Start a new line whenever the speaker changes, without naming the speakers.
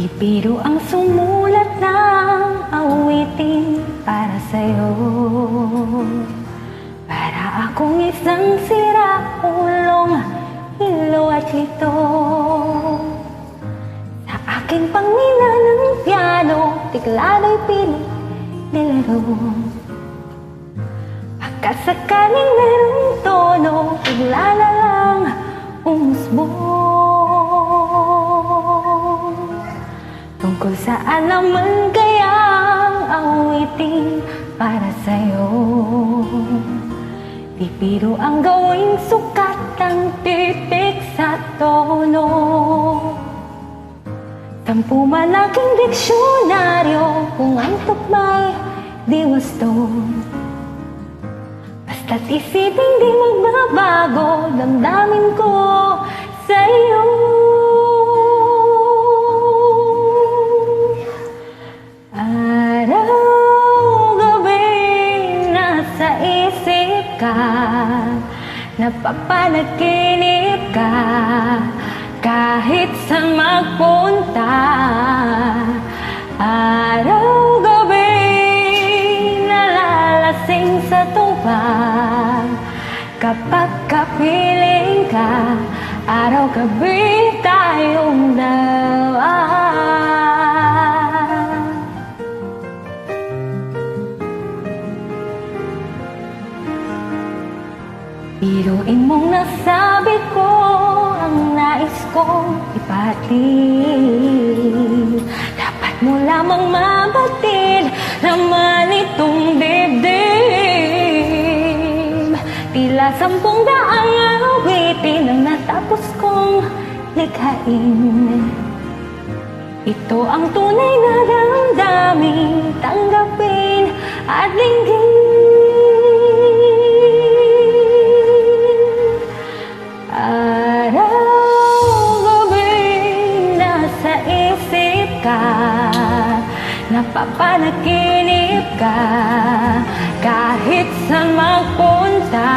Di biro ang sumulat ng awitin para sa'yo. Para akong isang sira-ulong hilo at lito. Sa aking pangina ng piano, tiklado'y pilit nilaro. Pagkasakaling merong tono, bigla na lang umusbong. Tungkol saan naman kayang awitin para sa'yo. Di biro ang gawing sukat ng titik sa tono. 10 malaking diksyonaryo kung ang tukmay di wasto. Basta't isipin di magbabago damdamin ko sa'yo. Napapanaginip ka kahit saan magpunta. Araw-gabi nalalasing sa tuwa. Kapag kapiling ka, araw-gabi tayong dalawa. Biruin mong nasabi ko ang nais kong ipahatid. Dapat mo lamang mabatid laman itong dibdib. Tila 10 daang awitin ang natapos kong likhain. Ito ang tunay na damdamin, tanggapin at dinggin. Napapanaginip ka kahit saan magpunta.